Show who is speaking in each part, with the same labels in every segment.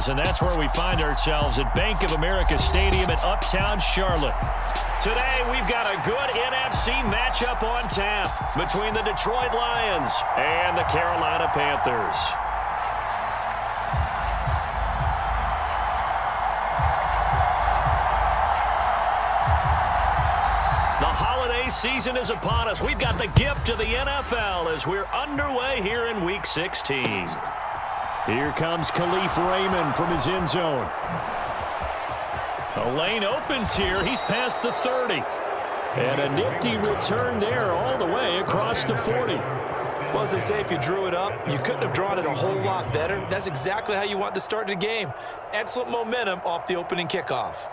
Speaker 1: is, and that's where we find ourselves at Bank of America Stadium in Uptown Charlotte. Today, we've got a good NFC matchup on tap between the Detroit Lions and the Carolina Panthers. The holiday season is upon us. We've got the gift of the NFL as we're underway here in Week 16. Here comes Khalif Raymond from his end zone. A lane opens here. He's past the 30. And a nifty return there all the way across the 40.
Speaker 2: Well, as they say, if you drew it up, you couldn't have drawn it a whole lot better. That's exactly how you want to start the game. Excellent momentum off the opening kickoff.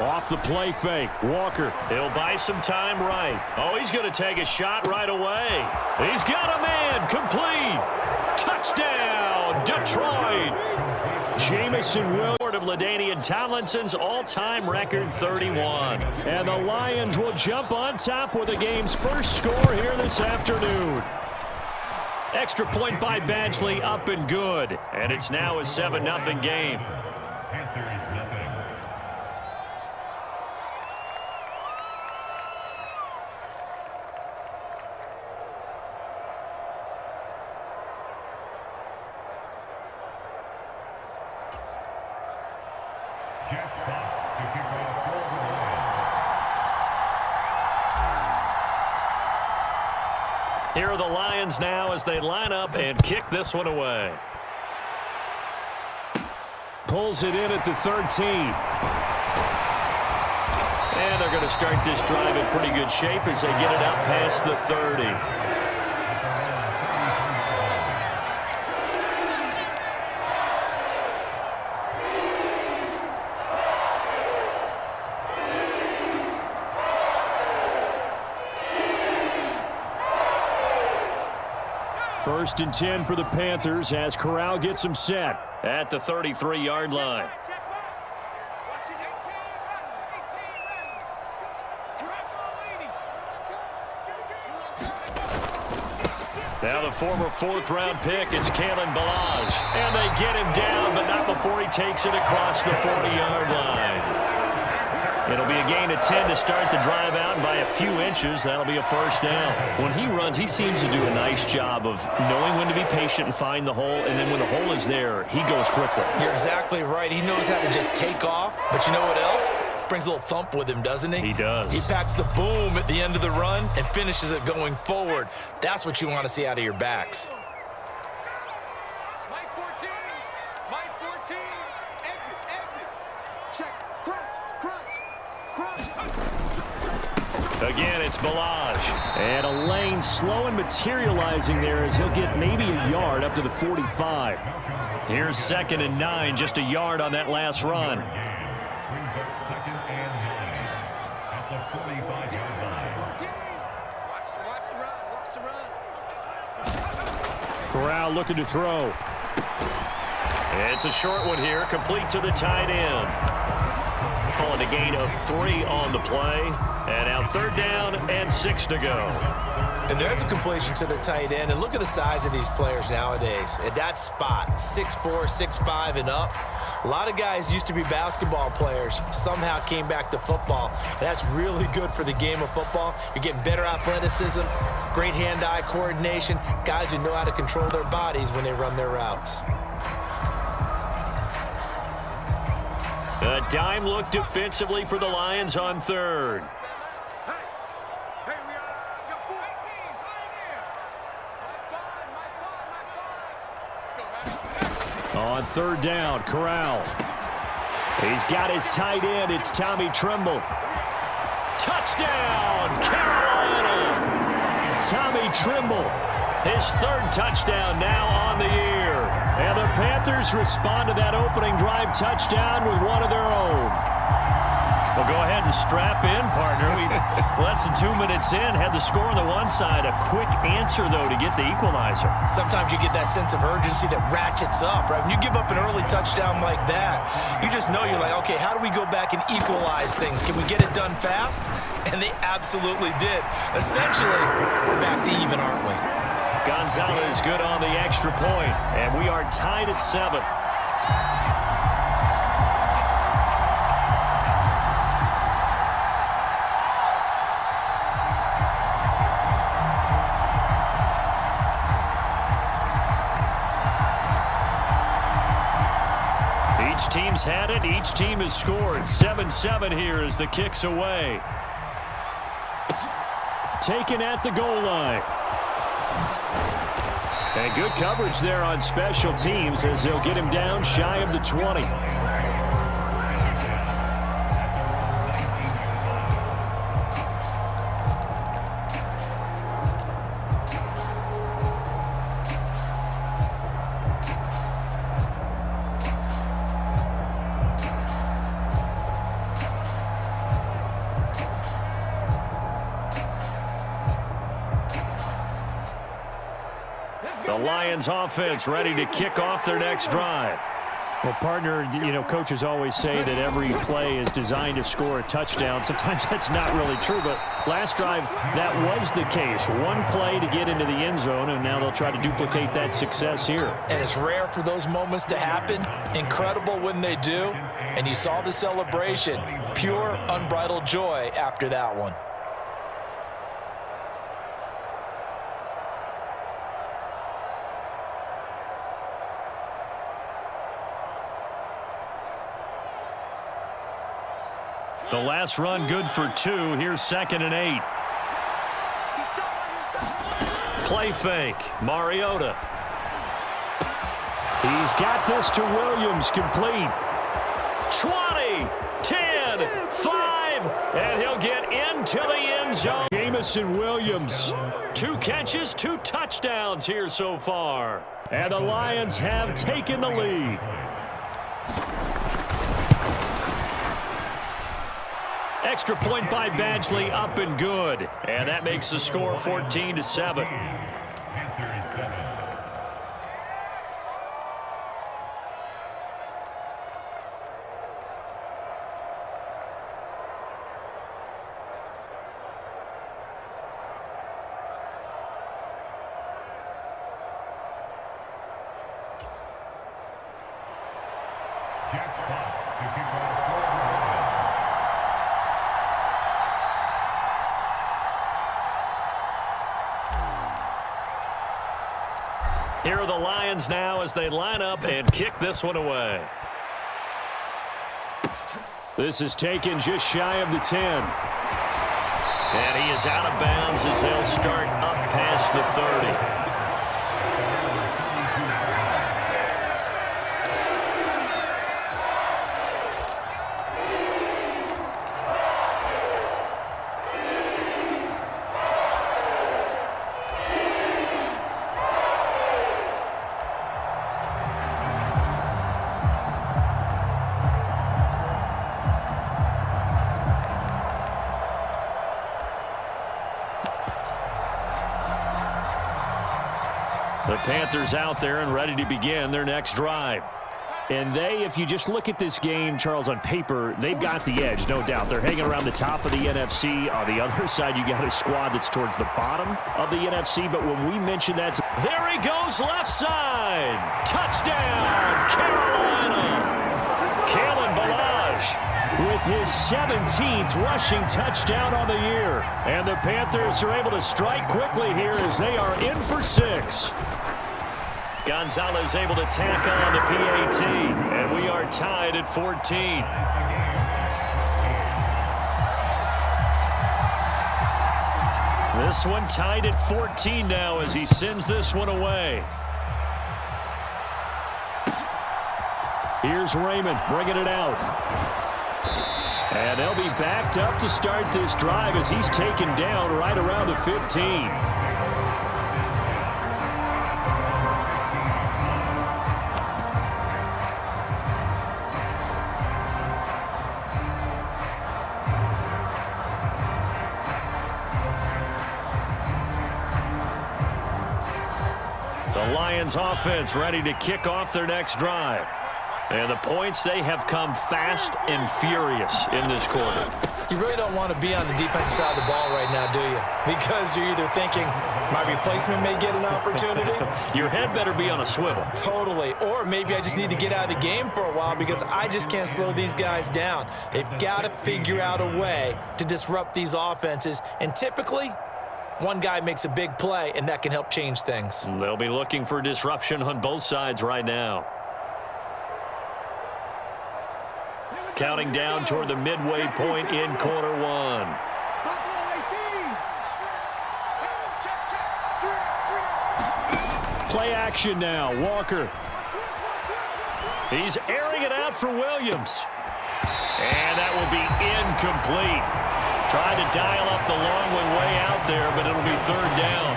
Speaker 1: Off the play fake. Walker. He'll buy some time right. Oh, he's going to take a shot right away. He's got a man. Complete. Touchdown, Detroit. Jamison Williams of LaDainian Tomlinson's all-time record 31. And the Lions will jump on top with the game's first score here this afternoon. Extra point by Badgley, up and good. And it's now a 7-0 game. Here are the Lions now as they line up and kick this one away. Pulls it in at the 13. And they're going to start this drive in pretty good shape as they get it out past the 30. First and 10 for the Panthers as Corral gets him set at the 33-yard line. Now the former fourth-round pick, it's Kalen Ballage. And they get him down, but not before he takes it across the 40-yard line. It'll be a gain of 10 to start the drive out, and by a few inches, that'll be a first down. When he runs, he seems to do a nice job of knowing when to be patient and find the hole, and then when the hole is there, he goes quickly.
Speaker 2: You're exactly right. He knows how to just take off, but you know what else? Brings a little thump with him, doesn't he?
Speaker 1: He does.
Speaker 2: He packs the boom at the end of the run and finishes it going forward. That's what you want to see out of your backs.
Speaker 1: Again, it's Ballage. And a lane slow and materializing there as he'll get maybe a yard up to the 45. Here's 2nd and 9, just a yard on that last run.
Speaker 3: Brings up 2nd and 9 at the 45-yard line.
Speaker 4: Watch the run.
Speaker 1: Corral looking to throw. It's a short one here, complete to the tight end. Calling a gain of 3 on the play. And now 3rd down and 6 to go.
Speaker 2: And there's a completion to the tight end. And look at the size of these players nowadays. At that spot, 6'4", 6'5", and up. A lot of guys used to be basketball players. Somehow came back to football. And that's really good for the game of football. You're getting better athleticism, great hand-eye coordination, guys who know how to control their bodies when they run their routes.
Speaker 1: A dime look defensively for the Lions on 3rd. On 3rd down, Corral. He's got his tight end. It's Tommy Tremble. Touchdown, Carolina! Tommy Tremble, his 3rd touchdown now on the year. And the Panthers respond to that opening drive touchdown with one of their own. Well, go ahead and strap in, partner. We less than 2 minutes in, had the score on the one side. A quick answer, though, to get the equalizer.
Speaker 2: Sometimes you get that sense of urgency that ratchets up, right? When you give up an early touchdown like that, you just know you're like, okay, how do we go back and equalize things? Can we get it done fast? And they absolutely did. Essentially, we're back to even, aren't we?
Speaker 1: Gonzalez good on the extra point, and we are tied at 7. Each team's had it. Each team has scored. 7-7 here as the kick's away. Taken at the goal line. And good coverage there on special teams as they'll get him down shy of the 20. The Lions offense ready to kick off their next drive. Well, partner, coaches always say that every play is designed to score a touchdown. Sometimes that's not really true, but last drive, that was the case. One play to get into the end zone, and now they'll try to duplicate that success here.
Speaker 2: And it's rare for those moments to happen. Incredible when they do. And you saw the celebration. Pure, unbridled joy after that one.
Speaker 1: The last run good for 2. Here's 2nd and 8. Play fake. Mariota. He's got this to Williams, complete. 20, 10, 5, and he'll get into the end zone. Jamison Williams. 2 catches, 2 touchdowns here so far. And the Lions have taken the lead. Extra point by Badgley, up and good. And that makes the score 14-7.
Speaker 3: Panther 7. Jack Fox to kick off for the
Speaker 1: Here are the Lions now as they line up and kick this one away. This is taken just shy of the 10. And he is out of bounds as they'll start up past the 30. The Panthers out there and ready to begin their next drive. And if you just look at this game, Charles, on paper, they've got the edge, no doubt. They're hanging around the top of the NFC. On the other side, you got a squad that's towards the bottom of the NFC. But when we mention that, there he goes left side. Touchdown, Carolina. Kalen Ballage with his 17th rushing touchdown on the year. And the Panthers are able to strike quickly here as they are in for 6. Gonzalez able to tack on the PAT, and we are tied at 14. This one tied at 14 now as he sends this one away. Here's Raymond bringing it out. And they'll be backed up to start this drive as he's taken down right around the 15. Falcons offense ready to kick off their next drive. And the points, they have come fast and furious in this quarter.
Speaker 2: You really don't want to be on the defensive side of the ball right now, do you? Because you're either thinking, my replacement may get an opportunity.
Speaker 1: Your head better be on a swivel.
Speaker 2: Totally. Or maybe I just need to get out of the game for a while because I just can't slow these guys down. They've got to figure out a way to disrupt these offenses. And typically, one guy makes a big play, and that can help change things.
Speaker 1: They'll be looking for disruption on both sides right now. Counting down toward the midway point in quarter one. Play action now. Walker. He's airing it out for Williams. And that will be incomplete. Tried to dial up the long one way out there, but it'll be third down.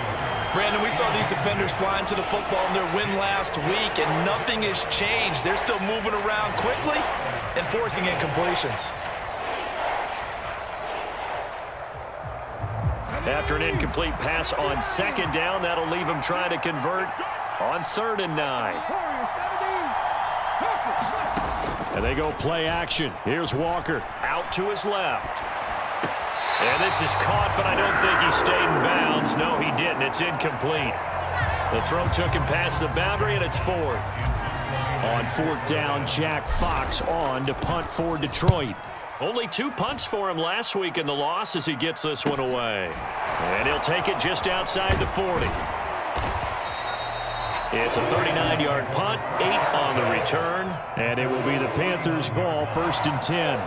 Speaker 2: Brandon, we saw these defenders flying to the football in their win last week, and nothing has changed. They're still moving around quickly and forcing incompletions.
Speaker 1: After an incomplete pass on second down, that'll leave him trying to convert on 3rd and 9. And they go play action. Here's Walker out to his left. And this is caught, but I don't think he stayed in bounds. No, he didn't. It's incomplete. The throw took him past the boundary, and it's 4th. On 4th down, Jack Fox on to punt for Detroit. Only 2 punts for him last week in the loss as he gets this one away. And he'll take it just outside the 40. It's a 39-yard punt, 8 on the return, and it will be the Panthers' ball, 1st and 10.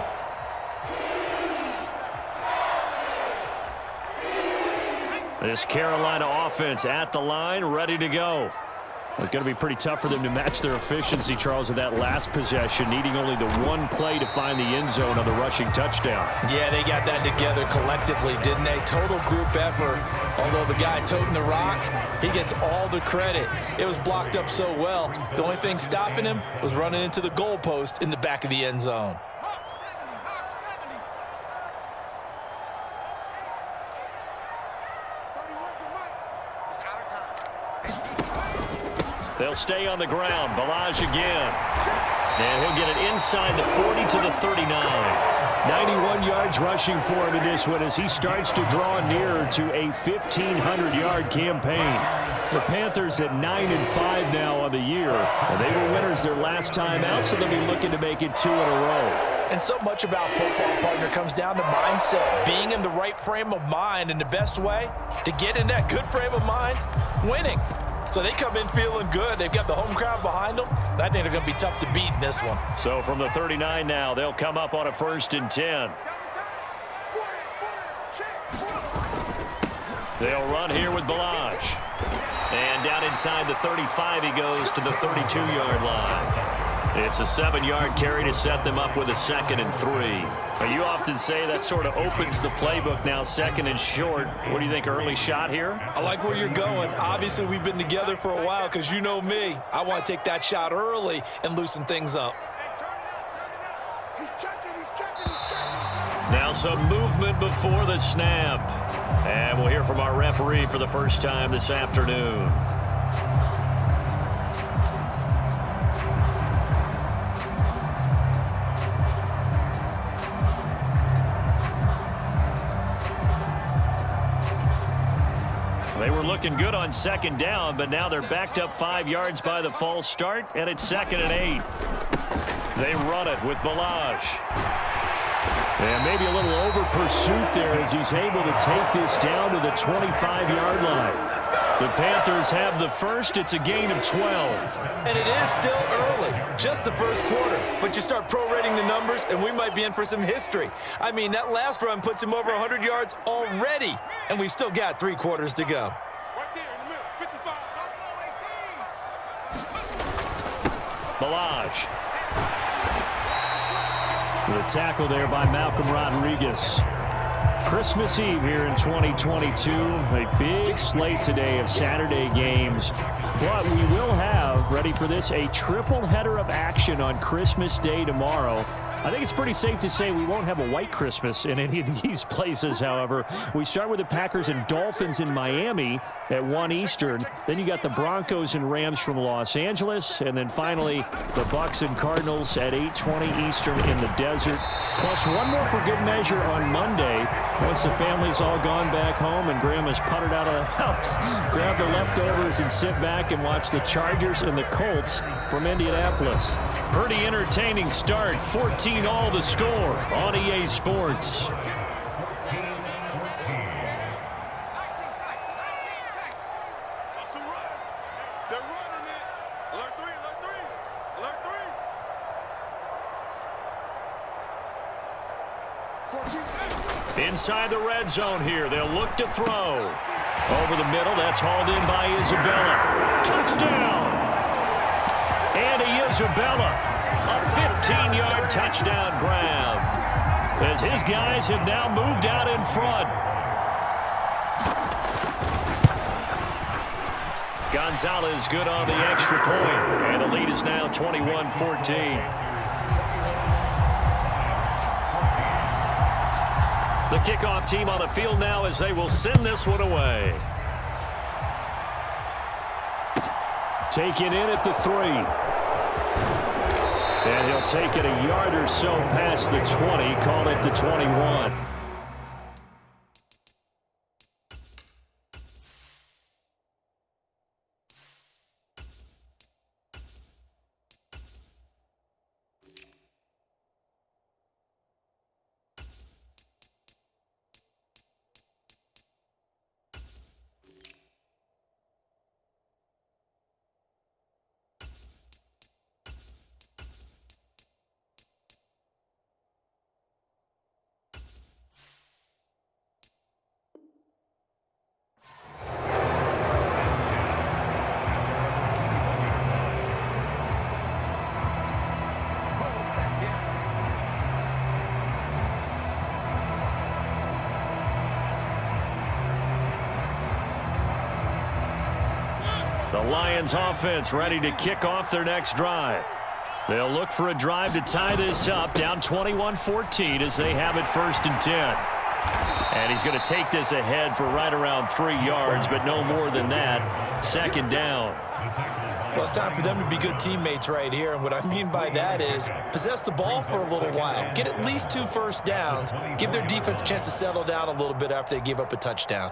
Speaker 1: This Carolina offense at the line, ready to go. It's going to be pretty tough for them to match their efficiency, Charles, with that last possession, needing only the one play to find the end zone on the rushing touchdown.
Speaker 2: Yeah, they got that together collectively, didn't they? Total group effort. Although the guy toting the rock, he gets all the credit. It was blocked up so well. The only thing stopping him was running into the goalpost in the back of the end zone.
Speaker 1: They'll stay on the ground. Balaj again. And he'll get it inside the 40 to the 39. 91 yards rushing for him in this one as he starts to draw nearer to a 1,500-yard campaign. The Panthers at 9-5 now on the year. And they were winners their last time out, so they'll be looking to make it 2 in a row.
Speaker 2: And so much about football, partner, comes down to mindset. Being in the right frame of mind, and the best way to get in that good frame of mind, winning. So they come in feeling good. They've got the home crowd behind them. I think they're going to be tough to beat in this one.
Speaker 1: So from the 39 now, they'll come up on a 1st and 10. They'll run here with Balaj. And down inside the 35, he goes to the 32-yard line. It's a 7-yard carry to set them up with a 2nd and 3. Now, you often say that sort of opens the playbook now, 2nd and short. What do you think, early shot here?
Speaker 2: I like where you're going. Obviously, we've been together for a while because you know me. I want to take that shot early and loosen things up.
Speaker 1: Now some movement before the snap. And we'll hear from our referee for the first time this afternoon. They were looking good on 2nd down, but now they're backed up 5 yards by the false start, and it's 2nd and 8. They run it with Balaj. And maybe a little over pursuit there as he's able to take this down to the 25-yard line. The Panthers have the first. It's a gain of 12.
Speaker 2: And it is still early, just the first quarter. But you start prorating the numbers, and we might be in for some history. I mean, that last run puts him over 100 yards already, and we've still got 3 quarters to go.
Speaker 1: Balaj. The tackle there by Malcolm Rodriguez. Christmas Eve here in 2022. A big slate today of Saturday games. But we will have, ready for this, a triple header of action on Christmas Day tomorrow. I think it's pretty safe to say we won't have a white Christmas in any of these places, however. We start with the Packers and Dolphins in Miami at 1 Eastern. Then you got the Broncos and Rams from Los Angeles. And then finally, the Bucs and Cardinals at 8:20 Eastern in the desert. Plus one more for good measure on Monday. Once the family's all gone back home and Grandma's puttered out of the house, grab the leftovers and sit back and watch the Chargers and the Colts from Indianapolis. Pretty entertaining start. 14-all the score on EA Sports. Inside the red zone here. They'll look to throw. Over the middle. That's hauled in by Isabella. Touchdown! Andy Isabella. A 15-yard touchdown grab. As his guys have now moved out in front. Gonzalez good on the extra point. And the lead is now 21-14. The kickoff team on the field now as they will send this one away. Taken in at the 3. And he'll take it a yard or so past the 20, call it the 21. The Lions offense ready to kick off their next drive. They'll look for a drive to tie this up, down 21-14 as they have it 1st and 10. And he's going to take this ahead for right around 3 yards, but no more than that. 2nd down.
Speaker 2: Well, it's time for them to be good teammates right here, and what I mean by that is possess the ball for a little while. Get at least 2 first downs. Give their defense a chance to settle down a little bit after they give up a touchdown.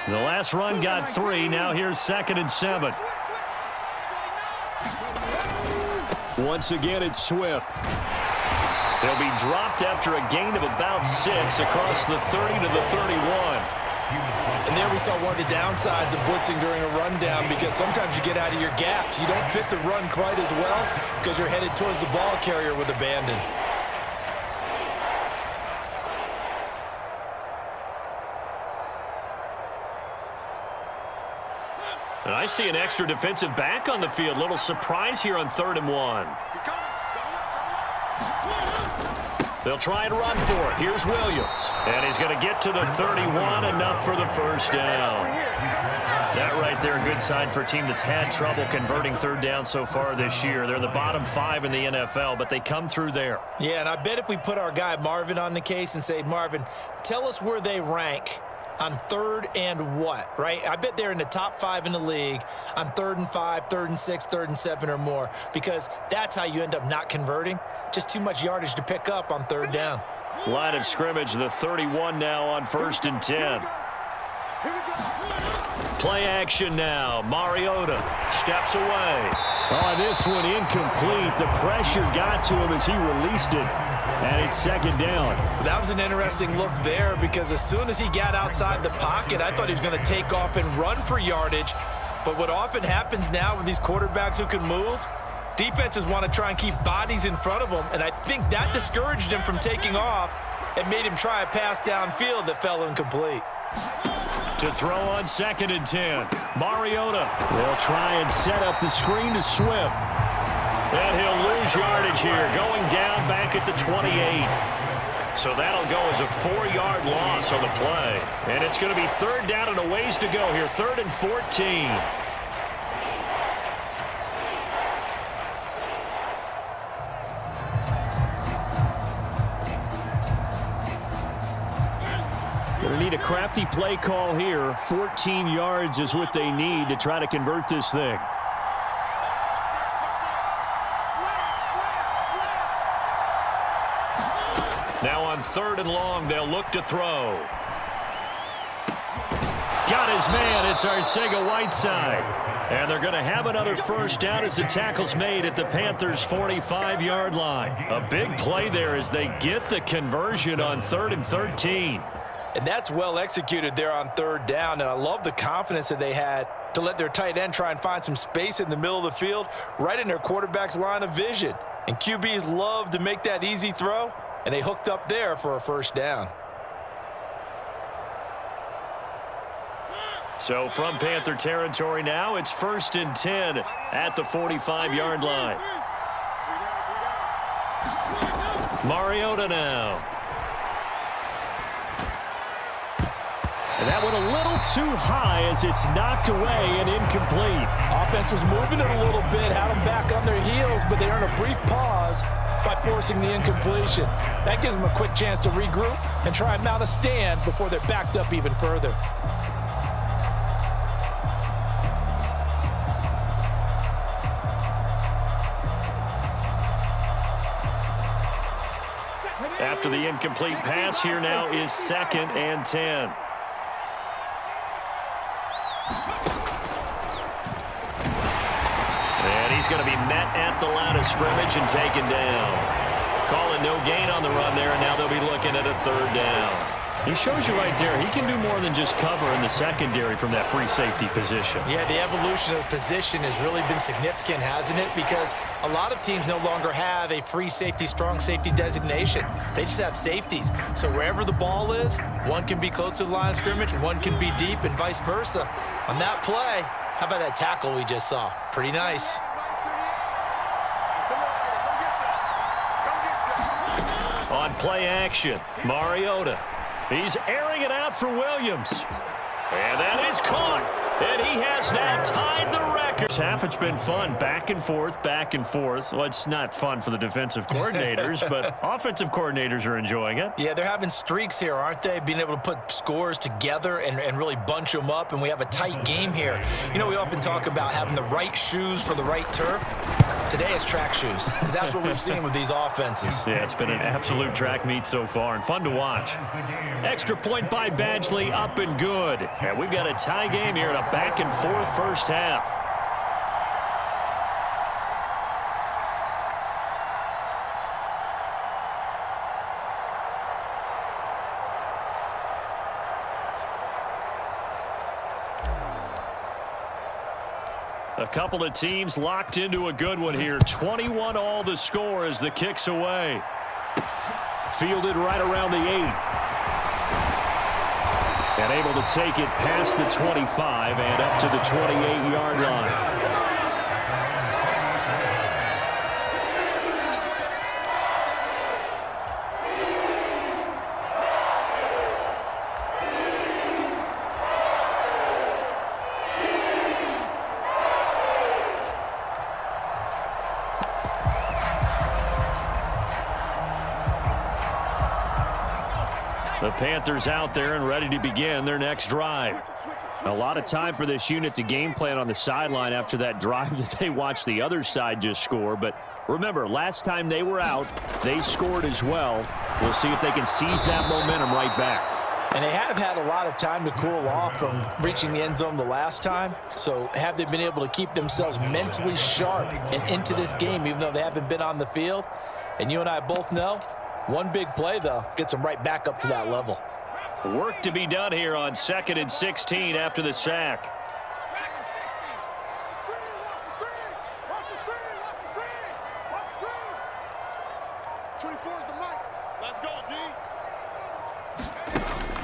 Speaker 1: The last run got 3. Now here's 2nd and 7. Once again, it's Swift. He'll be dropped after a gain of about 6 across the 30 to the 31.
Speaker 2: And there we saw one of the downsides of blitzing during a rundown, because sometimes you get out of your gaps. You don't fit the run quite as well because you're headed towards the ball carrier with abandon.
Speaker 1: And I see an extra defensive back on the field. Little surprise here on 3rd and 1. They'll try and run for it. Here's Williams. And he's going to get to the 31, enough for the 1st down. That right there, a good sign for a team that's had trouble converting 3rd down so far this year. They're the bottom 5 in the NFL, but they come through there.
Speaker 2: Yeah, and I bet if we put our guy Marvin on the case and say, Marvin, tell us where they rank on 3rd and what, right? I bet they're in the top 5 in the league on 3rd and 5, 3rd and 6, 3rd and 7 or more, because that's how you end up not converting. Just too much yardage to pick up on 3rd down.
Speaker 1: Line of scrimmage, the 31 now on 1st and 10. Play action now. Mariota steps away. Oh, this one incomplete. The pressure got to him as he released it. And it's 2nd down.
Speaker 2: That was an interesting look there, because as soon as he got outside the pocket, I thought he was going to take off and run for yardage. But what often happens now with these quarterbacks who can move, defenses want to try and keep bodies in front of them, and I think that discouraged him from taking off and made him try a pass downfield that fell incomplete.
Speaker 1: To throw on 2nd and 10. Mariota. They'll try and set up the screen to Swift. And he'll lose yardage here, going down back at the 28. So that'll go as a 4-yard loss on the play. And it's going to be 3rd down and a ways to go here. 3rd and 14. Going to need a crafty play call here. 14 yards is what they need to try to convert this thing. Now on 3rd and long, they'll look to throw. Got his man. It's Arcega-Whiteside. And they're going to have another 1st down as the tackle's made at the Panthers' 45-yard line. A big play there as they get the conversion on 3rd and 13.
Speaker 2: And that's well executed there on 3rd down. And I love the confidence that they had to let their tight end try and find some space in the middle of the field, right in their quarterback's line of vision. And QBs love to make that easy throw, and they hooked up there for a 1st down.
Speaker 1: So from Panther territory now, it's 1st and 10 at the 45-yard line. Mariota now. And that went a little too high as it's knocked away and incomplete.
Speaker 2: Offense was moving it a little bit, had them back on their heels, but they earned a brief pause by forcing the incompletion. That gives them a quick chance to regroup and try and mount a stand before they're backed up even further.
Speaker 1: After the incomplete pass, here now is 2nd and 10. And he's going to be met at the line of scrimmage and taken down. Calling no gain on the run there, and now they'll be looking at a 3rd down. He shows you right there, he can do more than just cover in the secondary from that free safety position.
Speaker 2: Yeah, the evolution of the position has really been significant, hasn't it? Because a lot of teams no longer have a free safety, strong safety designation. They just have safeties. So wherever the ball is, one can be close to the line of scrimmage, one can be deep, and vice versa. On that play, how about that tackle we just saw? Pretty nice.
Speaker 1: On play action, Mariota. He's airing it out for Williams. And that is caught. And he has now tied the record. Half it's been fun, back and forth, back and forth. Well, it's not fun for the defensive coordinators, but offensive coordinators are enjoying it.
Speaker 2: Yeah, they're having streaks here, aren't they? Being able to put scores together and really bunch them up, and we have a tight game here. You know, we often talk about having the right shoes for the right turf. Today it's track shoes, because that's what we've seen with these offenses.
Speaker 1: Yeah, it's been an absolute track meet so far, and fun to watch. Extra point by Badgley, up and good. And we've got a tie game here in a back-and-forth 1st half. A couple of teams locked into a good one here. 21 all the score as the kick's away. Fielded right around the 8. And able to take it past the 25 and up to the 28-yard line. The Panthers out there and ready to begin their next drive. A lot of time for this unit to game plan on the sideline after that drive that they watched the other side just score. But remember, last time they were out, they scored as well. We'll see if they can seize that momentum right back.
Speaker 2: And they have had a lot of time to cool off from reaching the end zone the last time. So have they been able to keep themselves mentally sharp and into this game, even though they haven't been on the field? And you and I both know, one big play, though, gets them right back up to that level.
Speaker 1: Work to be done here on 2nd and 16 after the sack.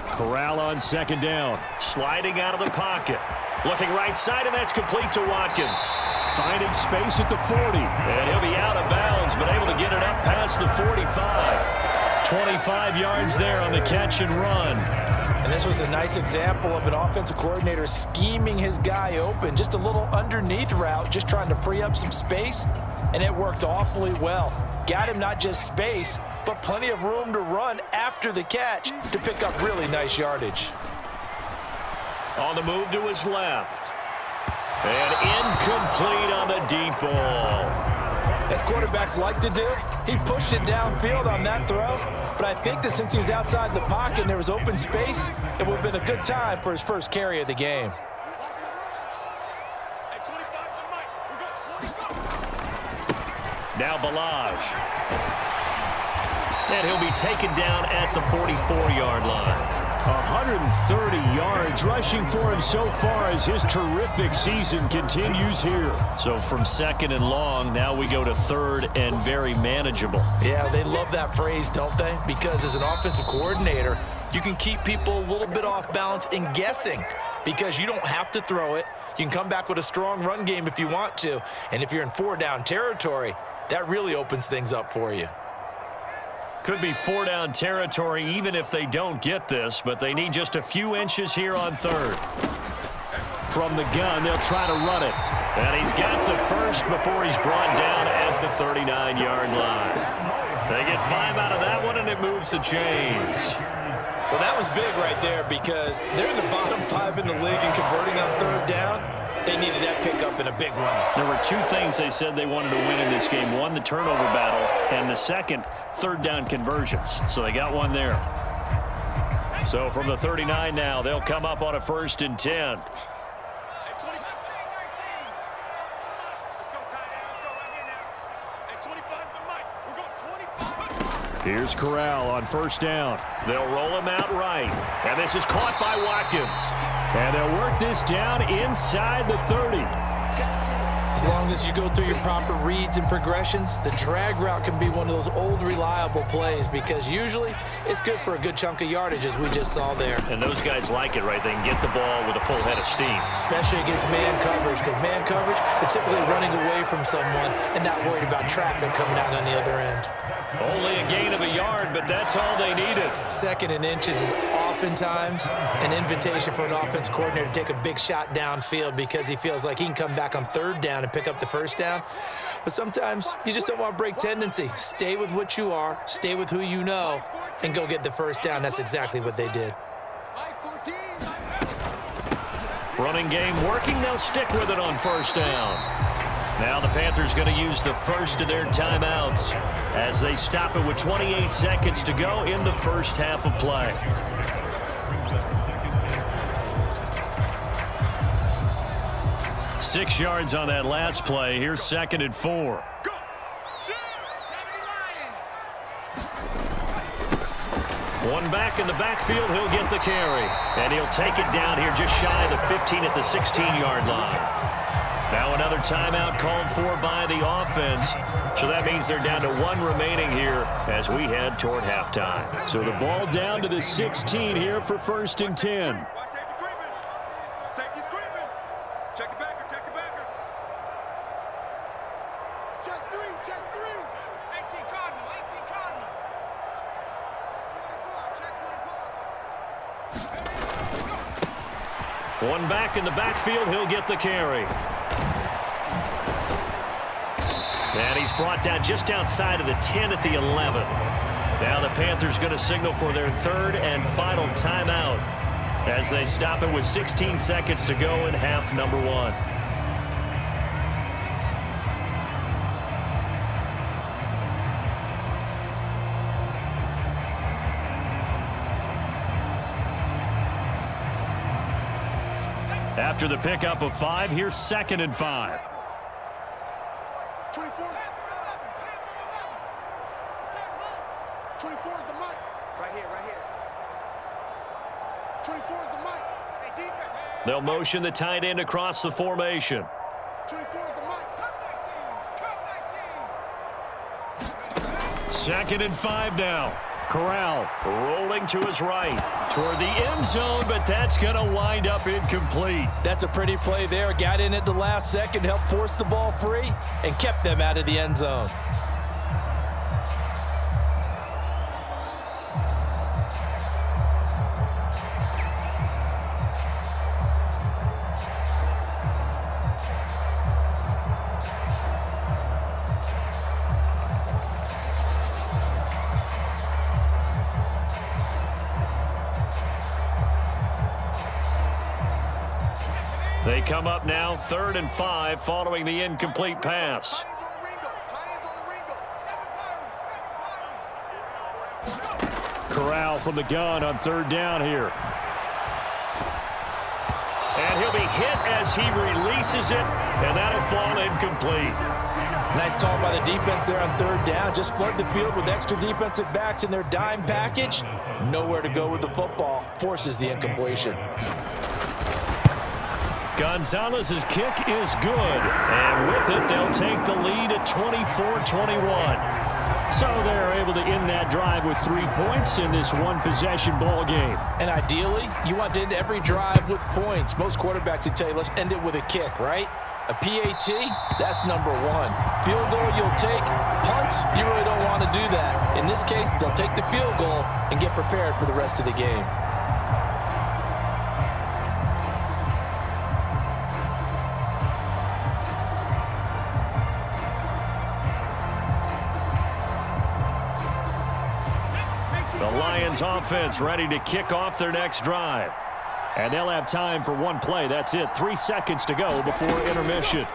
Speaker 1: Corral on 2nd down. Sliding out of the pocket. Looking right side, and that's complete to Watkins. Finding space at the 40. And he'll be out of bounds, but able to get it up past the 45. 25 yards there on the catch and run.
Speaker 2: And this was a nice example of an offensive coordinator scheming his guy open. Just a little underneath route, just trying to free up some space, and it worked awfully well. Got him not just space, but plenty of room to run after the catch to pick up really nice yardage.
Speaker 1: On the move to his left. And incomplete on the deep ball.
Speaker 2: As quarterbacks like to do, he pushed it downfield on that throw, but I think that since he was outside the pocket and there was open space, it would have been a good time for his first carry of the game.
Speaker 1: Now Balaj. And he'll be taken down at the 44-yard line. 130 yards rushing for him so far as his terrific season continues here. So from second and long, now we go to third and very manageable.
Speaker 2: Yeah, they love that phrase, don't they? Because as an offensive coordinator, you can keep people a little bit off balance and guessing because you don't have to throw it. You can come back with a strong run game if you want to. And if you're in 4-down territory, that really opens things up for you.
Speaker 1: Could be 4-down territory even if they don't get this, but they need just a few inches here on third. From the gun, they'll try to run it. And he's got the first before he's brought down at the 39-yard line. They get 5 out of that one, and it moves the chains.
Speaker 2: Well, that was big right there because they're in the bottom 5 in the league and converting on third down. They needed that pickup in a big way.
Speaker 1: There were 2 things they said they wanted to win in this game. One, the turnover battle, and the second, third down conversions. So they got one there. So from the 39 now, they'll come up on a 1st and 10. Here's Corral on 1st down. They'll roll him out right. And this is caught by Watkins. And they'll work this down inside the 30.
Speaker 2: As long as you go through your proper reads and progressions, the drag route can be one of those old reliable plays because usually it's good for a good chunk of yardage as we just saw there.
Speaker 1: And those guys like it, right? They can get the ball with a full head of steam.
Speaker 2: Especially against man coverage because man coverage, they're typically running away from someone and not worried about traffic coming out on the other end.
Speaker 1: Only a gain of a yard, but that's all they needed.
Speaker 2: 2nd and inches is oftentimes an invitation for an offense coordinator to take a big shot downfield because he feels like he can come back on 3rd down and pick up the 1st down. But sometimes you just don't want to break tendency. Stay with what you are, stay with who you know, and go get the 1st down. That's exactly what they did.
Speaker 1: Running game working. They'll stick with it on 1st down. Now the Panthers going to use the first of their timeouts as they stop it with 28 seconds to go in the first half of play. Six yards on that last play. Here's 2nd and 4. One back in the backfield. He'll get the carry. And he'll take it down here just shy of the 15 at the 16-yard line. Now another timeout called for by the offense. So that means they're down to 1 remaining here as we head toward halftime. So the ball down to the 16 here for 1st and 10.
Speaker 4: Safety's creeping. Check the backer, check the backer. Check 3, check 3. 18 Cardinal, 18 Cardinal. 24, check 24.
Speaker 1: One back in the backfield. He'll get the carry. And he's brought down just outside of the 10 at the 11. Now the Panthers going to signal for their 3rd and final timeout as they stop it with 16 seconds to go in half number 1. After the pickup of 5, here's 2nd and 5.
Speaker 4: 24. 24 is the mic. Right here, right here. 24 is the mic. Hey, defense.
Speaker 1: They'll motion the tight end across the formation.
Speaker 4: 24 is the mic.
Speaker 1: 2nd and 5 now. Corral rolling to his right toward the end zone, but that's going to wind up incomplete.
Speaker 2: That's a pretty play there. Got in at the last second, helped force the ball free, and kept them out of the end zone.
Speaker 1: They come up now 3rd and 5 following the incomplete pass. Corral from the gun on 3rd down here. And he'll be hit as he releases it, and that'll fall incomplete.
Speaker 2: Nice call by the defense there on 3rd down. Just flood the field with extra defensive backs in their dime package. Nowhere to go with the football. Forces the incompletion.
Speaker 1: Gonzalez's kick is good, and with it, they'll take the lead at 24-21. So they're able to end that drive with 3 points in this one-possession ball game.
Speaker 2: And ideally, you want to end every drive with points. Most quarterbacks would tell you, let's end it with a kick, right? A PAT, that's number 1. Field goal you'll take. Punts, you really don't want to do that. In this case, they'll take the field goal and get prepared for the rest of the game.
Speaker 1: The Lions offense ready to kick off their next drive. And they'll have time for one play. That's it. 3 seconds to go before intermission.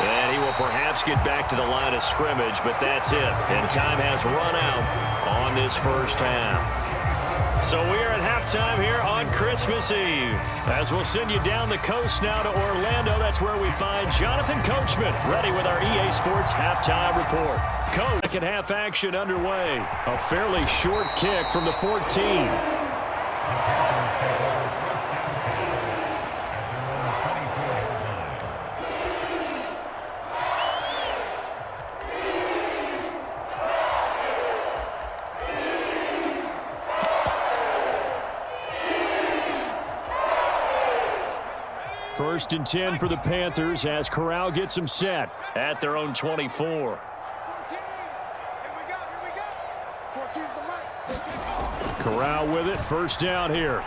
Speaker 1: And he will perhaps get back to the line of scrimmage, but that's it. And time has run out on this first half. So we are at halftime here on Christmas Eve. As we'll send you down the coast now to Orlando. That's where we find Jonathan Coachman ready with our EA Sports halftime report. Coach, second half action underway. A fairly short kick from the 14. First and 10 for the Panthers as Corral gets them set at their own 24. Corral with it, first down here.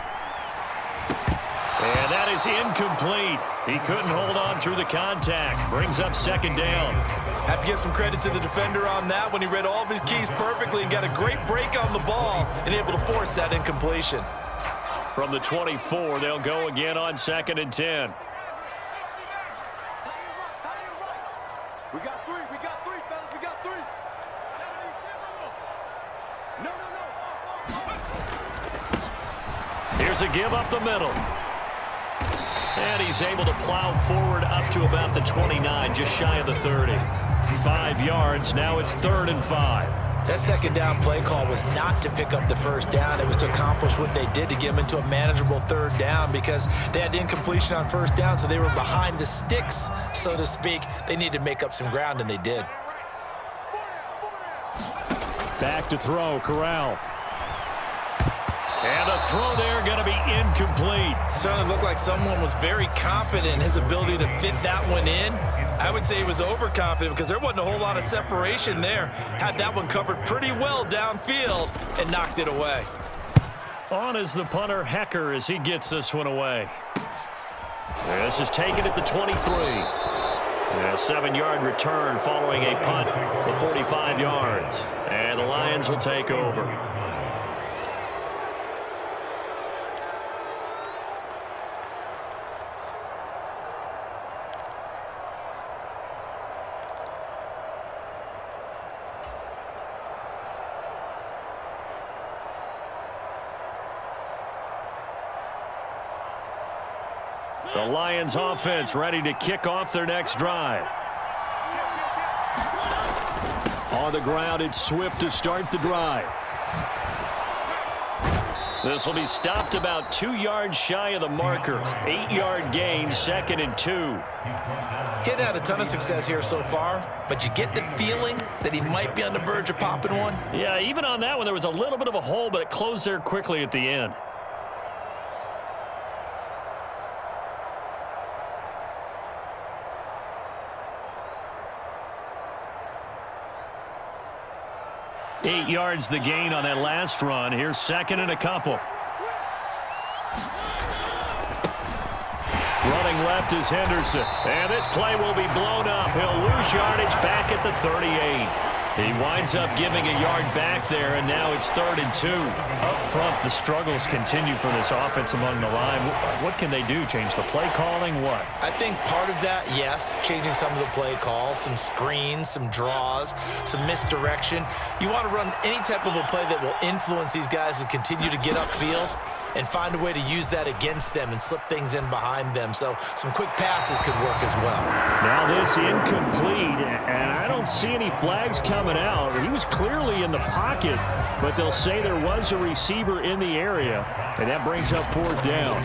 Speaker 1: And that is incomplete. He couldn't hold on through the contact. Brings up second down.
Speaker 2: Have to give some credit to the defender on that when he read all of his keys perfectly and got a great break on the ball and able to force that incompletion.
Speaker 1: From the 24, they'll go again on 2nd and 10.
Speaker 4: We got three, fellas, we got 3. No.
Speaker 1: Here's a give up the middle. And he's able to plow forward up to about the 29, just shy of the 30. 5 yards, now it's 3rd and 5.
Speaker 2: That second down play call was not to pick up the first down. It was to accomplish what they did to get them into a manageable 3rd down because they had incompletion on first down, so they were behind the sticks, so to speak. They needed to make up some ground, and they did.
Speaker 1: Back to throw, Corral. And the throw there going to be incomplete.
Speaker 2: Certainly looked like someone was very confident in his ability to fit that one in. I would say he was overconfident because there wasn't a whole lot of separation there. Had that one covered pretty well downfield and knocked it away.
Speaker 1: On is the punter, Hecker, as he gets this one away. This is taken at the 23. A 7-yard return following a punt of 45 yards. And the Lions will take over. The Lions offense ready to kick off their next drive. On the ground, it's Swift to start the drive. This will be stopped about 2 yards shy of the marker. 8-yard gain, 2nd and 2.
Speaker 2: Getting had a ton of success here so far, but you get the feeling that he might be on the verge of popping one.
Speaker 1: Yeah, even on that one, there was a little bit of a hole, but it closed there quickly at the end. Eight yards the gain on that last run. Here's 2nd and a couple. Running left is Henderson. And this play will be blown up. He'll lose yardage back at the 38. He winds up giving a yard back there, and now it's 3rd and 2.
Speaker 5: Up front, the struggles continue for this offense among the line. What can they do? Change the play calling? What?
Speaker 2: I think part of that, yes, changing some of the play calls, some screens, some draws, some misdirection. You want to run any type of a play that will influence these guys to continue to get upfield and find a way to use that against them and slip things in behind them. So some quick passes could work as well.
Speaker 5: Now this incomplete, and I don't see any flags coming out. He was clearly in the pocket, but they'll say there was a receiver in the area, and that brings up 4th down.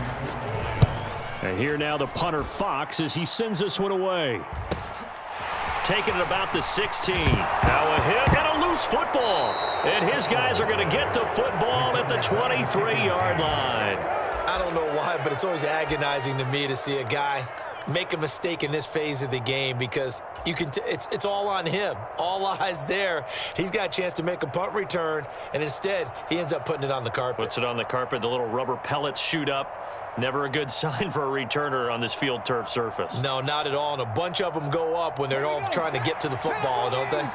Speaker 5: And here now the punter Fox as he sends this one away.
Speaker 1: Taking it about the 16. Now a hit and a loose football. And his guys are going to get the football at the 23-yard line.
Speaker 2: I don't know why, but it's always agonizing to me to see a guy make a mistake in this phase of the game because you can it's all on him. All eyes there. He's got a chance to make a punt return, and instead he ends up putting it on the carpet.
Speaker 1: Puts it on the carpet. The little rubber pellets shoot up. Never a good sign for a returner on this field turf surface.
Speaker 2: No, not at all. And a bunch of them go up when they're all trying to get to the football, don't they?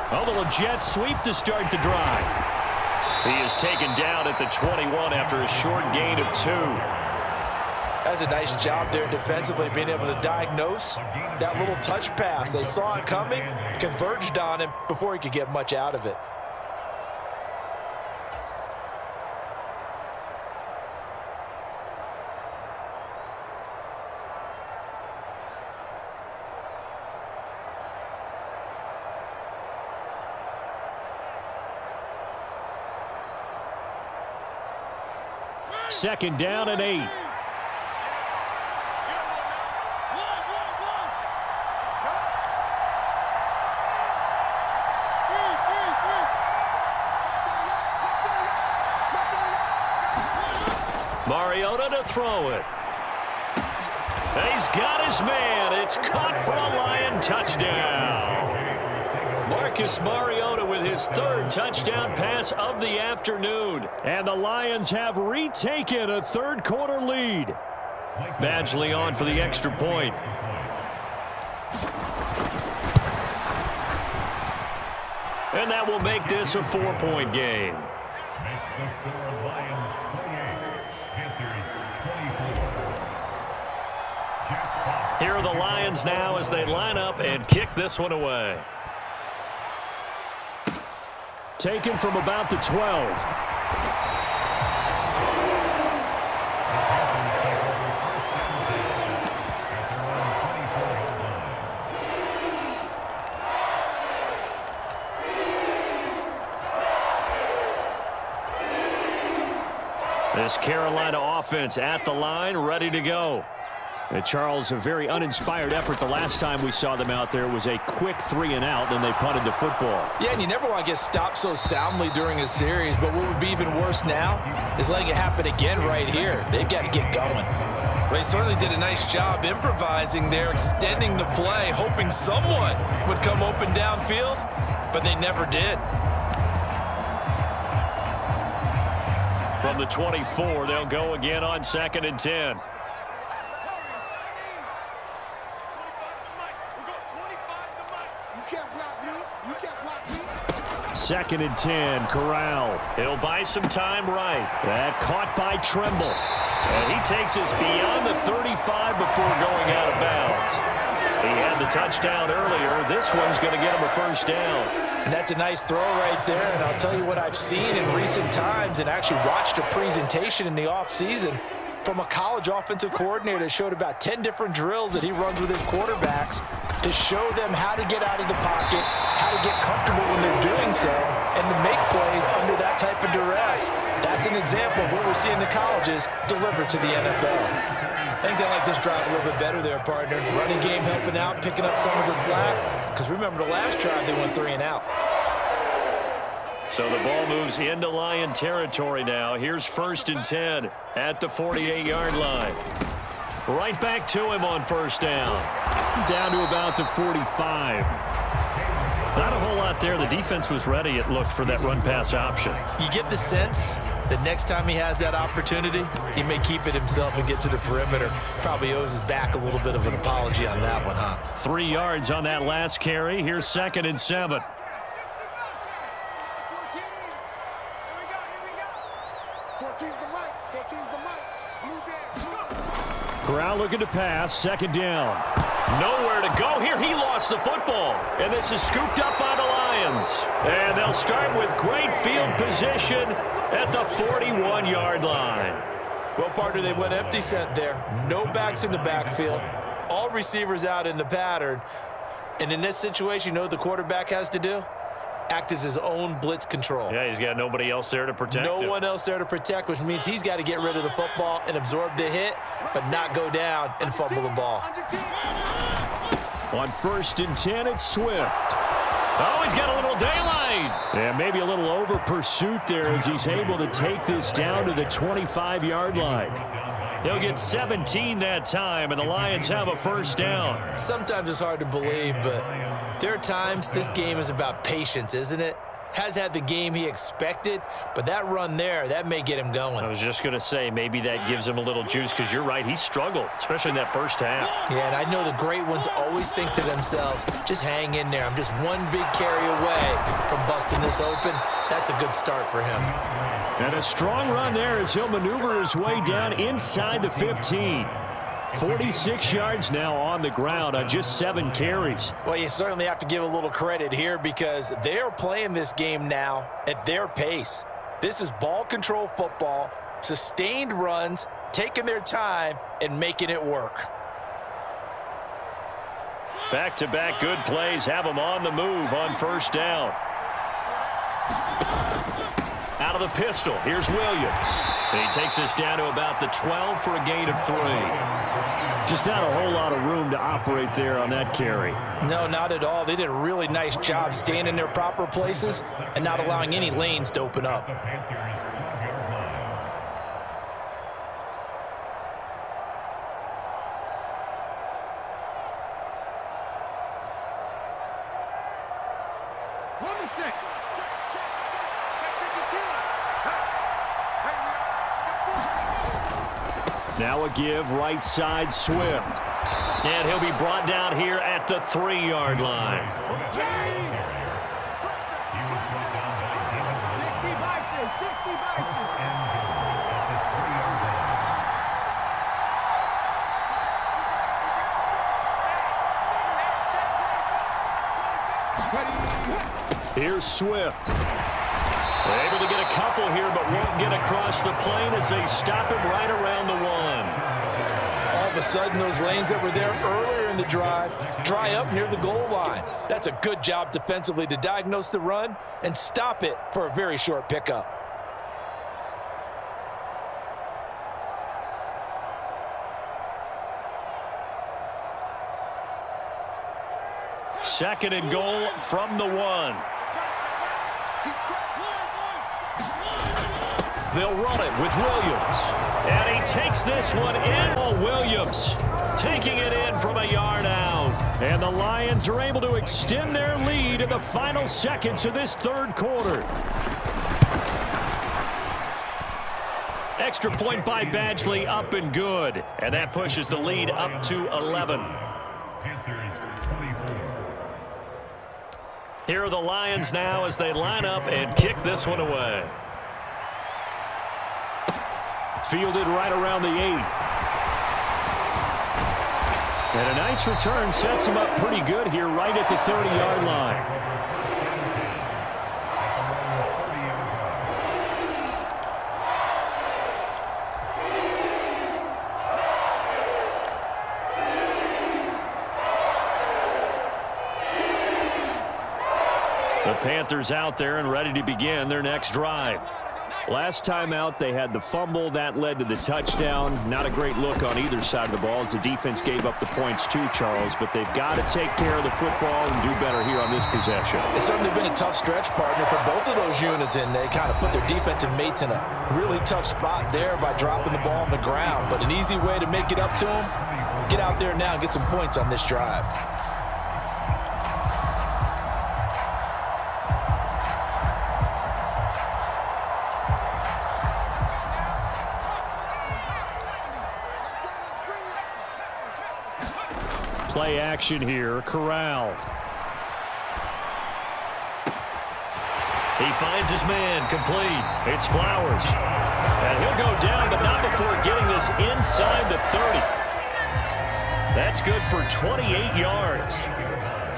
Speaker 1: Oh, the jet sweep to start the drive. He is taken down at the 21 after a short gain of 2.
Speaker 2: That's a nice job there defensively, being able to diagnose that little touch pass. They saw it coming, converged on him before he could get much out of it.
Speaker 5: Second down and 8.
Speaker 1: Mariota to throw it. He's got his man. It's caught for a Lion touchdown. Marcus Mariota with his 3rd touchdown pass of the afternoon.
Speaker 5: And the Lions have retaken a 3rd quarter lead.
Speaker 1: Badgley on for the extra point. And that will make this a 4-point game.
Speaker 3: Makes the score Lions 28, Panthers 24. Jack Fox.
Speaker 1: Here are the Lions now as they line up and kick this one away.
Speaker 5: Taken from about the 12.
Speaker 1: This Carolina offense at the line, ready to go.
Speaker 5: And Charles, a very uninspired effort. The last time we saw them out there was a quick 3-and-out, and they punted the football.
Speaker 2: Yeah, and you never want to get stopped so soundly during a series, but what would be even worse now is letting it happen again right here. They've got to get going. Well, they certainly did a nice job improvising there, extending the play, hoping someone would come open downfield, but they never did.
Speaker 1: From the 24, they'll go again on 2nd and 10.
Speaker 5: Second and 10, Corral.
Speaker 1: He'll buy some time right.
Speaker 5: That caught by Tremble.
Speaker 1: And he takes us beyond the 35 before going out of bounds. He had the touchdown earlier. This one's going to get him a 1st down.
Speaker 2: And that's a nice throw right there. And I'll tell you what I've seen in recent times and actually watched a presentation in the offseason from a college offensive coordinator that showed about 10 different drills that he runs with his quarterbacks to show them how to get out of the pocket, how to get comfortable when they're doing so, and to make plays under that type of duress. That's an example of what we're seeing the colleges deliver to the NFL. I think they like this drive a little bit better there, partner. Running game helping out, picking up some of the slack. Because remember the last drive, they went 3-and-out.
Speaker 1: So the ball moves into Lion territory now. Here's 1st and 10 at the 48-yard line. Right back to him on 1st down.
Speaker 5: Down to about the 45.
Speaker 1: Not a whole lot there. The defense was ready, it looked, for that run-pass option.
Speaker 2: You get the sense that next time he has that opportunity, he may keep it himself and get to the perimeter. Probably owes his back a little bit of an apology on that one, huh?
Speaker 1: 3 yards on that last carry. Here's 2nd and 7.
Speaker 5: Corral looking to pass. 2nd down.
Speaker 1: Nowhere to go here. He lost the football. And this is scooped up by the Lions. And they'll start with great field position at the 41-yard line.
Speaker 2: Well, partner, they went empty set there. No backs in the backfield. All receivers out in the pattern. And in this situation, you know what the quarterback has to do? Act as his own blitz control.
Speaker 1: Yeah, he's got nobody else there to protect him.
Speaker 2: No one else there to protect, which means he's got to get rid of the football and absorb the hit, but not go down and fumble the ball.
Speaker 5: On 1st and 10, it's Swift.
Speaker 1: Oh, he's got a little daylight.
Speaker 5: Yeah, maybe a little over pursuit there as he's able to take this down to the 25-yard line.
Speaker 1: He'll get 17 that time, and the Lions have a 1st down.
Speaker 2: Sometimes it's hard to believe, but there are times this game is about patience, isn't it? Has had the game he expected, but that run there, that may get him going.
Speaker 1: I was just going to say, maybe that gives him a little juice, because you're right, he struggled, especially in that first half.
Speaker 2: Yeah, and I know the great ones always think to themselves, just hang in there. I'm just one big carry away from busting this open. That's a good start for him.
Speaker 5: And a strong run there as he'll maneuver his way down inside the 15. 46 yards now on the ground on just 7 carries.
Speaker 2: Well, you certainly have to give a little credit here because they are playing this game now at their pace. This is ball control football, sustained runs, taking their time and making it work.
Speaker 1: Back-to-back good plays have them on the move on 1st down. Out of the pistol, here's Williams. And he takes us down to about the 12 for a gain of 3.
Speaker 5: Just not a whole lot of room to operate there on that carry.
Speaker 2: No, not at all. They did a really nice job staying in their proper places and not allowing any lanes to open up.
Speaker 5: Now a give right side Swift.
Speaker 1: And he'll be brought down here at the 3-yard line.
Speaker 5: Here's Swift.
Speaker 1: They're able to get a couple here, but won't get across the plane as they stop him right around the 1.
Speaker 2: All of a sudden, those lanes that were there earlier in the drive dry up near the goal line. That's a good job defensively to diagnose the run and stop it for a very short pickup.
Speaker 1: Second and goal from the 1. They'll run it with Williams. And he takes this one in. Oh, Williams taking it in from a yard out.
Speaker 5: And the Lions are able to extend their lead in the final seconds of this 3rd quarter.
Speaker 1: Extra point by Badgley, up and good. And that pushes the lead up to 11. Here are the Lions now as they line up and kick this one away.
Speaker 5: Fielded right around the 8. And a nice return sets him up pretty good here right at the 30-yard line.
Speaker 1: The Panthers out there and ready to begin their next drive.
Speaker 5: Last time out, they had the fumble. That led to the touchdown. Not a great look on either side of the ball as the defense gave up the points too, Charles. But they've got to take care of the football and do better here on this possession.
Speaker 2: It's certainly been a tough stretch, partner, for both of those units, and they kind of put their defensive mates in a really tough spot there by dropping the ball on the ground. But an easy way to make it up to them, get out there now and get some points on this drive.
Speaker 5: Play action here. Corral.
Speaker 1: He finds his man, complete. It's Flowers. And he'll go down, but not before getting this inside the 30. That's good for 28 yards.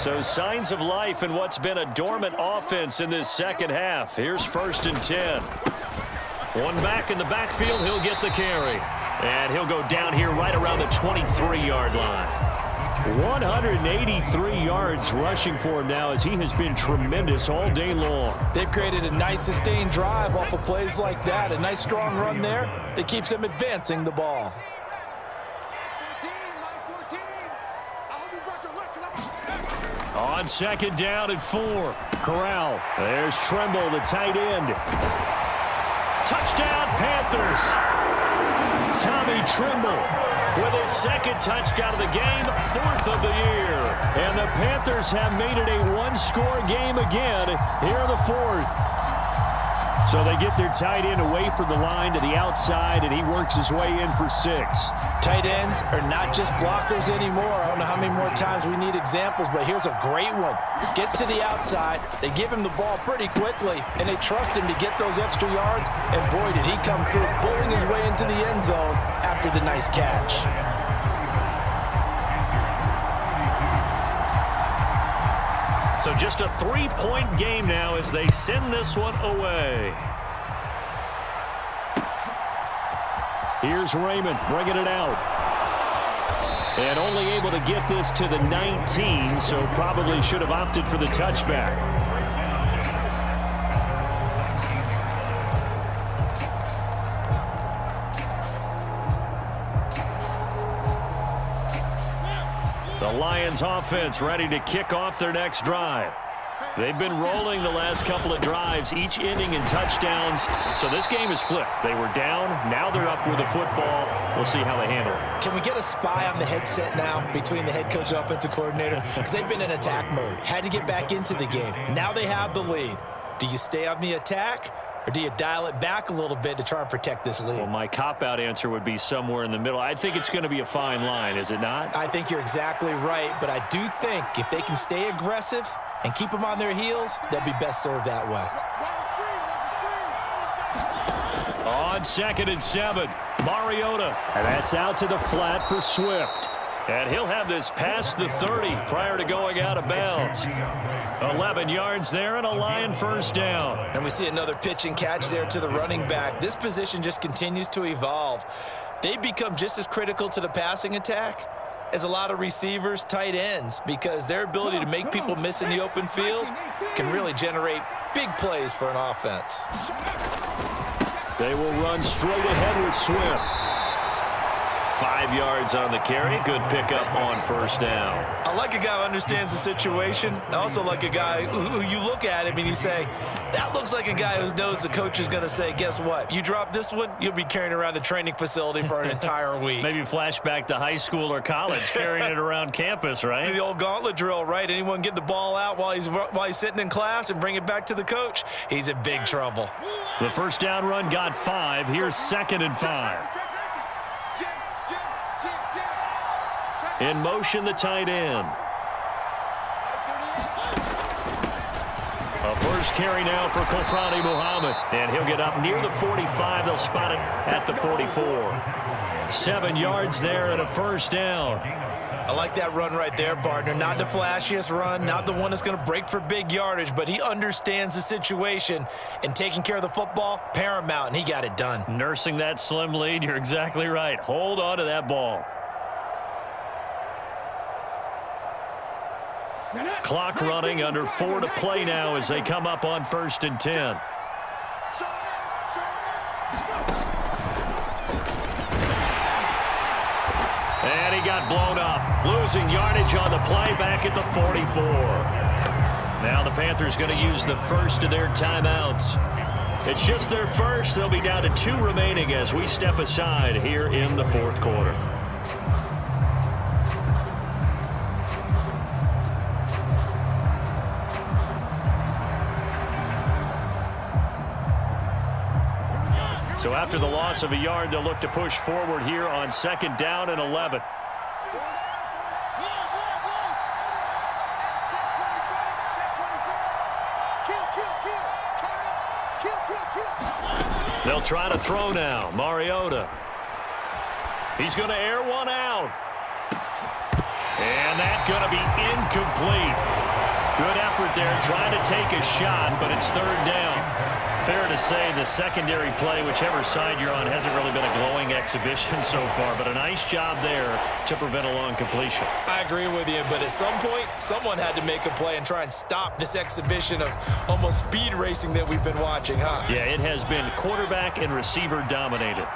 Speaker 1: So signs of life in what's been a dormant offense in this second half. Here's 1st and 10. One back in the backfield, he'll get the carry. And he'll go down here right around the 23-yard line.
Speaker 5: 183 yards rushing for him now as he has been tremendous all day long.
Speaker 2: They've created a nice sustained drive off of plays like that. A nice strong run there that keeps them advancing the ball.
Speaker 5: On 2nd down and 4. Corral. There's Trimble, the tight end. Touchdown, Panthers. Tommy Trimble with his 2nd touchdown of the game, 4th of the year. And the Panthers have made it a one-score game again here in the 4th. So they get their tight end away from the line to the outside, and he works his way in for 6.
Speaker 2: Tight ends are not just blockers anymore. I don't know how many more times we need examples, but here's a great one. Gets to the outside, they give him the ball pretty quickly, and they trust him to get those extra yards, and boy, did he come through, pulling his way into the end zone after the nice catch.
Speaker 1: So just a 3-point game now as they send this one away.
Speaker 5: Here's Raymond bringing it out. And only able to get this to the 19, so probably should have opted for the touchback. The Lions offense ready to kick off their next drive. They've been rolling the last couple of drives, each ending in touchdowns. So this game is flipped. They were down. Now they're up with the football. We'll see how they handle it.
Speaker 2: Can we get a spy on the headset now between the head coach and offensive coordinator? Because they've been in attack mode. Had to get back into the game. Now they have the lead. Do you stay on the attack? Or do you dial it back a little bit to try and protect this lead?
Speaker 5: Well, my cop-out answer would be somewhere in the middle. I think it's going to be a fine line, is it not?
Speaker 2: I think you're exactly right, but I do think if they can stay aggressive and keep them on their heels, they'll be best served that way.
Speaker 1: On 2nd and 7, Mariota.
Speaker 5: And that's out to the flat for Swift.
Speaker 1: And he'll have this past the 30 prior to going out of bounds. 11 yards there and a Lion 1st down.
Speaker 2: And we see another pitch and catch there to the running back. This position just continues to evolve. They become just as critical to the passing attack as a lot of receivers, tight ends, because their ability to make people miss in the open field can really generate big plays for an offense.
Speaker 5: They will run straight ahead with Swift.
Speaker 1: 5 yards on the carry. Good pickup on 1st down.
Speaker 2: I like a guy who understands the situation. I also like a guy who you look at him and you say, that looks like a guy who knows the coach is going to say, guess what? You drop this one, you'll be carrying around the training facility for an entire week.
Speaker 1: Maybe flashback to high school or college, carrying it around campus, right?
Speaker 2: The old gauntlet drill, right? Anyone get the ball out while he's sitting in class and bring it back to the coach, he's in big trouble.
Speaker 1: The 1st down run got 5. Here's 2nd and 5. In motion, the tight end. A first carry now for Kofrani Muhammad. And he'll get up near the 45. They'll spot it at the 44. 7 yards there and a 1st down.
Speaker 2: I like that run right there, partner. Not the flashiest run, not the one that's going to break for big yardage, but he understands the situation, and taking care of the football, paramount, and he got it done.
Speaker 1: Nursing that slim lead, you're exactly right. Hold on to that ball. Clock running, under 4 to play now as they come up on 1st and 10. And he got blown up, losing yardage on the play back at the 44. Now the Panthers going to use the first of their timeouts. It's just their first. They'll be down to 2 remaining as we step aside here in the 4th quarter. So after the loss of a yard, they'll look to push forward here on 2nd down and 11. They'll try to throw now. Mariota. He's going to air one out. And that's going to be incomplete. Good effort there trying to take a shot, but it's third down. Fair to say the secondary play, whichever side you're on, hasn't really been a glowing exhibition so far, but a nice job there to prevent a long completion.
Speaker 2: I agree with you, but at some point, someone had to make a play and try and stop this exhibition of almost speed racing that we've been watching, huh?
Speaker 1: Yeah, it has been quarterback and receiver dominated.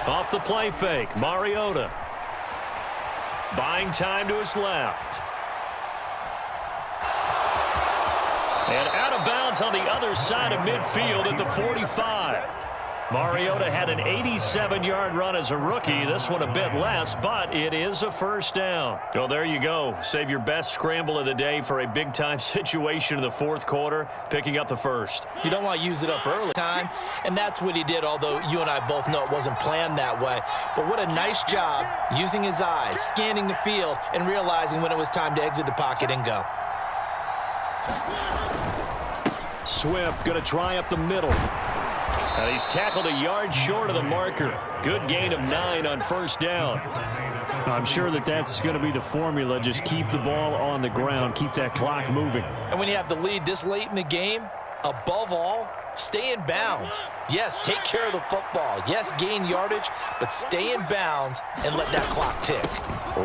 Speaker 1: Off the play fake, Mariota. Buying time to his left. And out of bounds on the other side of midfield at the 45. Mariota had an 87-yard run as a rookie. This one a bit less, but it is a first down. Well, there you go. Save your best scramble of the day for a big-time situation in the fourth quarter, picking up the first.
Speaker 2: You don't want to use it up early time, and that's what he did, although you and I both know it wasn't planned that way. But what a nice job using his eyes, scanning the field, and realizing when it was time to exit the pocket and go.
Speaker 5: Swift going to try up the middle.
Speaker 1: And he's tackled a yard short of the marker. Good gain of 9 on first down.
Speaker 5: I'm sure that's going to be the formula. Just keep the ball on the ground. Keep that clock moving.
Speaker 2: And when you have the lead this late in the game, above all, stay in bounds. Yes, take care of the football. Yes, gain yardage, but stay in bounds and let that clock tick.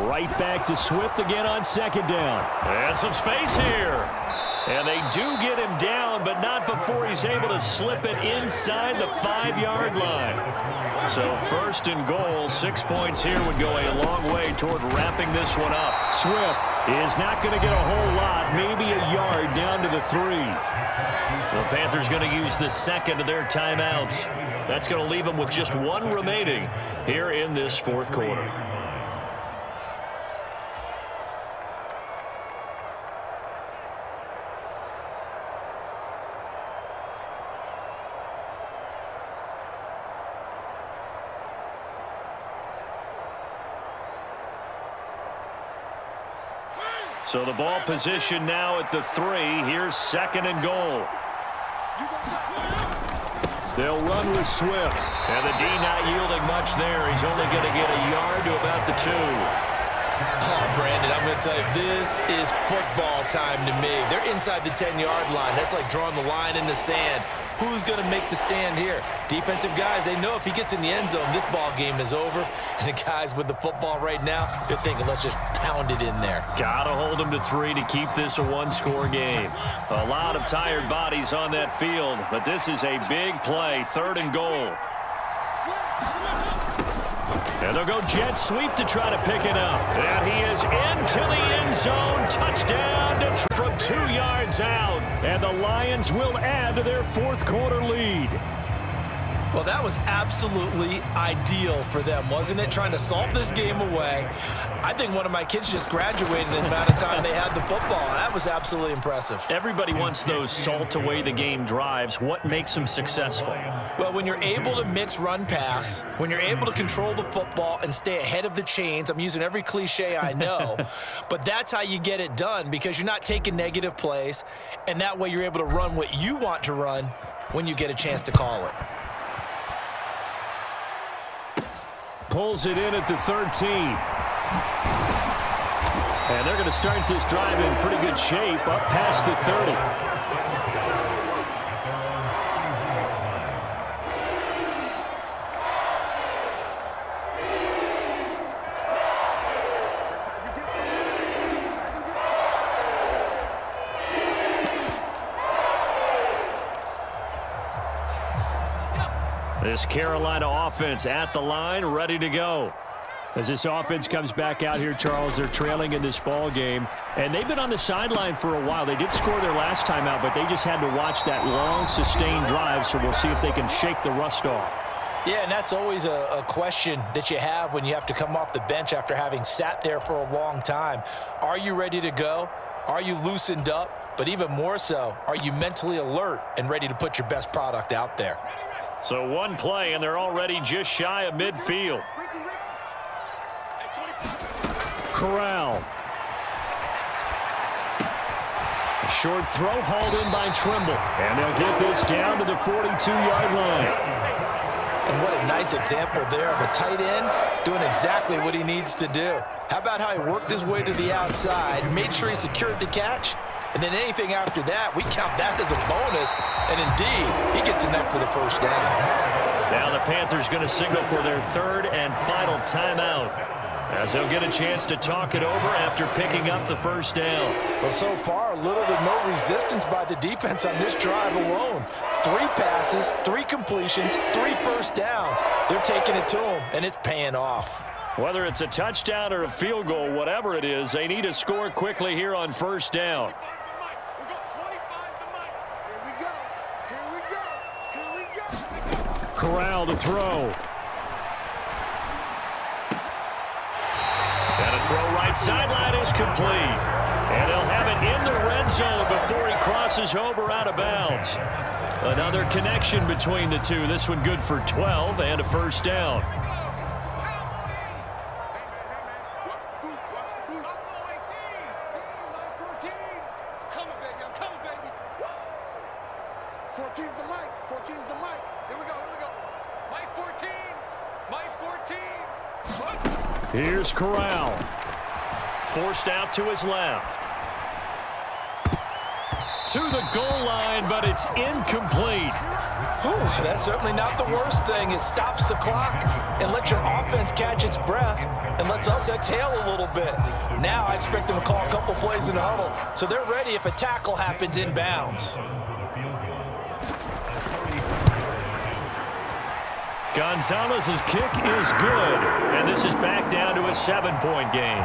Speaker 5: Right back to Swift again on second down.
Speaker 1: And some space here. And they do get him down, but not before he's able to slip it inside the 5-yard line. So first and goal, 6 points here would go a long way toward wrapping this one up.
Speaker 5: Swift is not going to get a whole lot, maybe a yard down to the 3.
Speaker 1: The Panthers going to use the second of their timeouts. That's going to leave them with just 1 remaining here in this fourth quarter. So the ball position now at the 3. Here's second and goal.
Speaker 5: They'll run with Swift.
Speaker 1: And the D not yielding much there. He's only going to get a yard to about the 2.
Speaker 2: Oh, Brandon, I'm going to tell you, this is football time to me. They're inside the 10-yard line. That's like drawing the line in the sand. Who's going to make the stand here? Defensive guys, they know if he gets in the end zone, this ball game is over. And the guys with the football right now, they're thinking, let's just pound it in there.
Speaker 1: Got to hold him to 3 to keep this a 1-score game. A lot of tired bodies on that field, but this is a big play, third and goal. And they'll go jet sweep to try to pick it up. And he is into the end zone. Touchdown Detroit from 2 yards out. And the Lions will add to their fourth quarter lead.
Speaker 2: Well, that was absolutely ideal for them, wasn't it? Trying to salt this game away. I think one of my kids just graduated in the amount of time they had the football. That was absolutely impressive.
Speaker 1: Everybody wants those salt away the game drives. What makes them successful?
Speaker 2: Well, when you're able to mix run-pass, when you're able to control the football and stay ahead of the chains, I'm using every cliche I know, but that's how you get it done because you're not taking negative plays, and that way you're able to run what you want to run when you get a chance to call it.
Speaker 5: Pulls it in at the 13. And they're going to start this drive in pretty good shape up past the 30.
Speaker 1: This Carolina offense at the line, ready to go.
Speaker 5: As this offense comes back out here, Charles, they're trailing in this ball game. And they've been on the sideline for a while. They did score their last time out, but they just had to watch that long, sustained drive. So we'll see if they can shake the rust off.
Speaker 2: Yeah, and that's always a question that you have when you have to come off the bench after having sat there for a long time. Are you ready to go? Are you loosened up? But even more so, are you mentally alert and ready to put your best product out there?
Speaker 1: So one play, and they're already just shy of midfield.
Speaker 5: Corral. A short throw hauled in by Trimble. And they'll get this down to the 42-yard line.
Speaker 2: And what a nice example there of a tight end doing exactly what he needs to do. How about how he worked his way to the outside, made sure he secured the catch, and then anything after that, we count that as a bonus. And indeed, he gets a net for the first down.
Speaker 1: Now the Panthers going to signal for their third and final timeout, as they'll get a chance to talk it over after picking up the first down.
Speaker 2: Well, so far, little to no resistance by the defense on this drive alone. 3 passes, 3 completions, 3 first downs. They're taking it to them, and it's paying off.
Speaker 1: Whether it's a touchdown or a field goal, whatever it is, they need to score quickly here on first down.
Speaker 5: Corral to throw.
Speaker 1: And a throw right sideline is complete. And they'll have it in the red zone before he crosses over out of bounds. Another connection between the two. This one good for 12 and a first down.
Speaker 5: Here's Corral.
Speaker 1: Forced out to his left. To the goal line, but it's incomplete.
Speaker 2: Whew, that's certainly not the worst thing. It stops the clock and lets your offense catch its breath and lets us exhale a little bit. Now I expect them to call a couple plays in the huddle, so they're ready if a tackle happens inbounds.
Speaker 1: Gonzalez's kick is good, and this is back down to a 7-point game.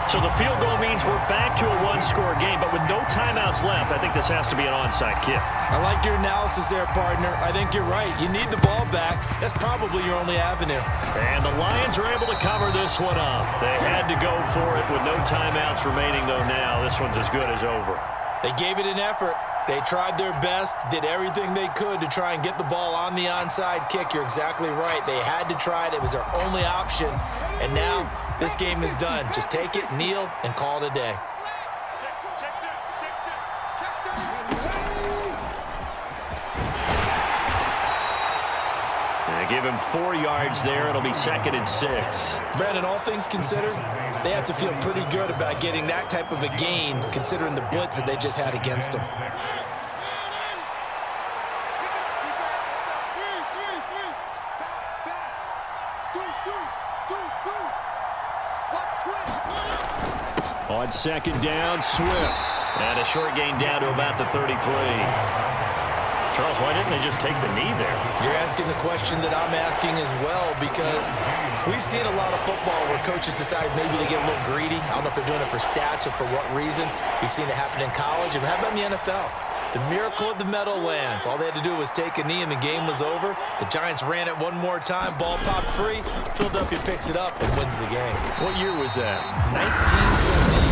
Speaker 1: So the field goal means we're back to a 1-score game, but with no timeouts left, I think this has to be an onside kick.
Speaker 2: I like your analysis there, partner. I think you're right. You need the ball back. That's probably your only avenue.
Speaker 1: And the Lions are able to cover this one up. They had to go for it with no timeouts remaining, though now this one's as good as over.
Speaker 2: They gave it an effort. They tried their best, did everything they could to try and get the ball on the onside kick. You're exactly right. They had to try it. It was their only option. And now this game is done. Just take it, kneel, and call it a day.
Speaker 1: They give him 4 yards there. It'll be 2nd and 6.
Speaker 2: Brandon, all things considered, they have to feel pretty good about getting that type of a gain, considering the blitz that they just had against them.
Speaker 5: On 2nd down, Swift.
Speaker 1: And a short gain down to about the 33. Charles, why didn't they just take the knee there?
Speaker 2: You're asking the question that I'm asking as well, because we've seen a lot of football where coaches decide maybe they get a little greedy. I don't know if they're doing it for stats or for what reason. We've seen it happen in college. And how about in the NFL? The miracle of the Meadowlands. All they had to do was take a knee and the game was over. The Giants ran it one more time. Ball popped free. Philadelphia picks it up and wins the game.
Speaker 5: What year was that?
Speaker 2: 1978.